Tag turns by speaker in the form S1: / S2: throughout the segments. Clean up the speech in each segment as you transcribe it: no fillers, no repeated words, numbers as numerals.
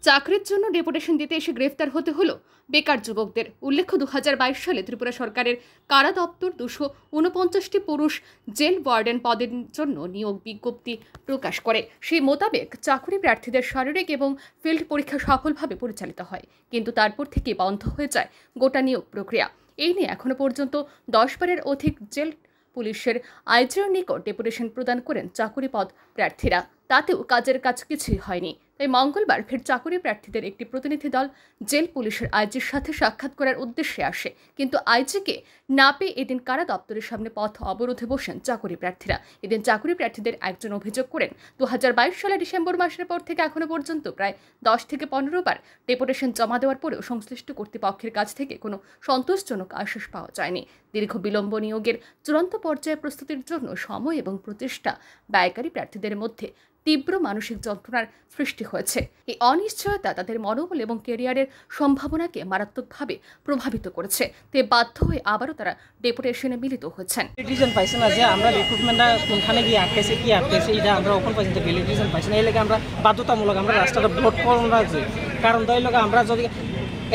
S1: চাকরির জন্য ডেপুটেশন দিতে এসে গ্রেফতার হতে হলো বেকার যুবকদের। উল্লেখ্য 2022 সালে ত্রিপুরা সরকারের কারা দপ্তর 249টি পুরুষ জেল ওয়ার্ডেন পদের জন্য নিয়োগ বিজ্ঞপ্তি প্রকাশ করে। সেই মোতাবেক চাকরি প্রার্থীদের শারীরিক এবং ফিল্ড পরীক্ষা সফলভাবে পরিচালিত হয়, কিন্তু তারপর থেকে বন্ধ হয়ে যায় গোটা নিয়োগ প্রক্রিয়া। এই নিয়ে এখনো পর্যন্ত 10 বারের অধিক জেল পুলিশের আইজির নিকট ডেপুটেশন প্রদান করেন চাকরি পদ প্রার্থীরা, তাতেও কাজের কাজ কিছুই হয়নি। তাই মঙ্গলবার ফের চাকরি প্রার্থীদের একটি প্রতিনিধি দল জেল পুলিশের আইজির সাথে সাক্ষাৎ করার উদ্দেশ্যে আসে, কিন্তু আইজিকে না পেয়ে এদিন কারা দপ্তরের সামনে পথ অবরোধে বসেন চাকরি প্রার্থীরা। এদিন চাকরি প্রার্থীদের একজন অভিযোগ করেন, 2022 সালের ডিসেম্বর মাসের পর থেকে এখনো পর্যন্ত প্রায় 10 থেকে 15 বার ডেপুটেশন জমা দেওয়ার পরেও সংশ্লিষ্ট কর্তৃপক্ষের কাছ থেকে কোনো সন্তোষজনক আশ্বাস পাওয়া যায়নি। দীর্ঘ বিলম্ব নিয়োগের চূড়ান্ত পর্যায়ে প্রস্তুতির জন্য সময় এবং প্রচেষ্টা ব্যয়কারী প্রার্থীদের মধ্যে তীব্র মানসিক যন্ত্রণার সৃষ্টি হয়েছে। এই অনিশ্চয়তা তাদের মনোবল এবং ক্যারিয়ারের সম্ভাবনাকে মারাত্মকভাবে প্রভাবিত করেছে। তে বাধ্য হয়ে আবারও তারা ডেপুটেশনে মিলিত হয়েছেন।
S2: রিজন পাইছে না যে আমরা রিক্রুটমেন্টটা কোনখানে গিয়ে আটকেছে কি আটকেছে এটা আমরা ওখান পর্যন্ত রিজন পাইছি না। এই লেগে আমরা বাধ্যতামূলক আমরা রাস্তাটা ব্লক করবো না, যে কারণ দই লোক আমরা যদি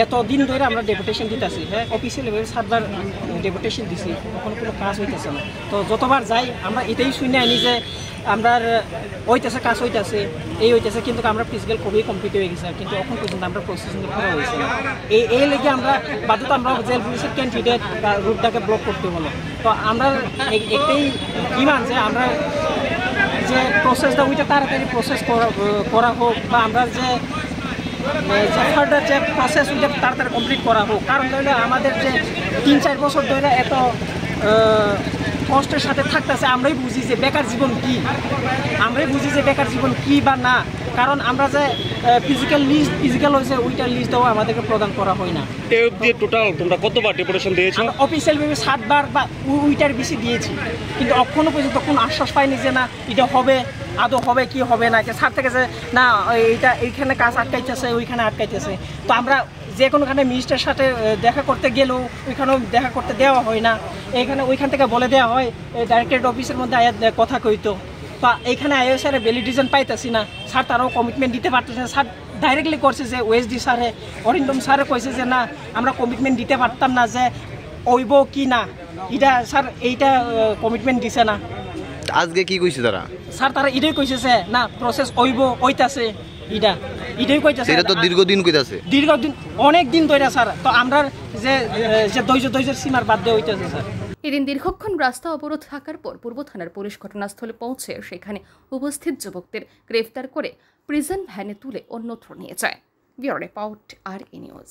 S2: এতদিন ধরে আমরা ডেপুটেশন দিতেছি, হ্যাঁ অফিসিয়ালি 7 বার ডেপুটেশন দিছি, তখন কোনো কাজ হইতেছে না। তো যতবার যাই আমরা এটাই শুনে আনি যে আমরা হইতেছে কাজ হইতেছে এই হইতেছে, কিন্তু আমরা ফিজিক্যাল খুবই কমপ্লিট হয়ে গেছে, কিন্তু এখন পর্যন্ত আমরা প্রসেসিং করা হয়েছে না। এই লেগে আমরা বাধ্যতা আমরা জেল পুলিশের ক্যান্ডিডেট রুটটাকে ব্লক করতে হলো। তো আমরা একটাই ডিমান্ড যে আমরা যে প্রসেসটা ওইটা তাড়াতাড়ি প্রসেস করা হোক, বা আমরা যে ফার্দার যে প্রসেস ওইটা তাড়াতাড়ি কমপ্লিট করা হোক। কারণ ধরলে আমাদের যে 3-4 বছর ধরে এত কষ্টের সাথে থাকতেছে, আমরাই বুঝি যে বেকার জীবন কি, বা না। কারণ আমরা যে ফিজিক্যাল হয়েছে ওইটার লিস্টটাও আমাদেরকে প্রদান করা হয় না।
S3: টোটাল তোমরা কতবার ডেপুটেশন দিয়েছো?
S2: অফিসিয়াল ভাবে 7 বার বা ওইটার বেশি দিয়েছি, কিন্তু এখনো পর্যন্ত কোনো আশ্বাস পাইনি যে না এটা হবে, আদৌ হবে কি হবে না। স্যার থেকে যে না এইটা এইখানে কাজ আটকাইতেছে ওইখানে আটকাইতেছে। তো আমরা যে কোনোখানে মিনিস্টারের সাথে দেখা করতে গেলেও ওইখানেও দেখা করতে দেওয়া হয় না। ওইখান থেকে বলে দেওয়া হয় ডাইরেক্টরেট অফিসের মধ্যে কথা কইতো, বা এইখানে আইএসআর ভ্যালিডেশন পাইতেছি না। স্যার তারাও কমিটমেন্ট দিতে পারতেছে। স্যার ডাইরেক্টলি করছে যে ওএসডি স্যারে অরিন্দম স্যারে কইছে যে না আমরা কমিটমেন্ট দিতে পারতাম না, যে ওইব কি না এটা স্যার এইটা কমিটমেন্ট দিছে না।
S3: আজকে কি কইছে তারা?
S2: স্যার তারা এটাই কইছে যে না প্রসেস ওইতাছে, এটাই কইতাছে।
S3: এটা তো দীর্ঘদিন কইতাছে,
S2: দীর্ঘদিন অনেক দিন ধরে স্যার। তো আমরা যে ধৈর্যের সীমার বাদ দিয়ে হইতাছে স্যার।
S1: এদিন দীর্ঘক্ষণ রাস্তা অবরোধ থাকার পর পূর্ব থানার পুলিশ ঘটনাস্থলে পৌঁছে সেখানে উপস্থিত যুবকদের গ্রেফতার করে প্রিজন ভ্যানে তুলে অন্যত্র নিয়ে যায়। ব্যুরো রিপোর্ট, আর নিউজ।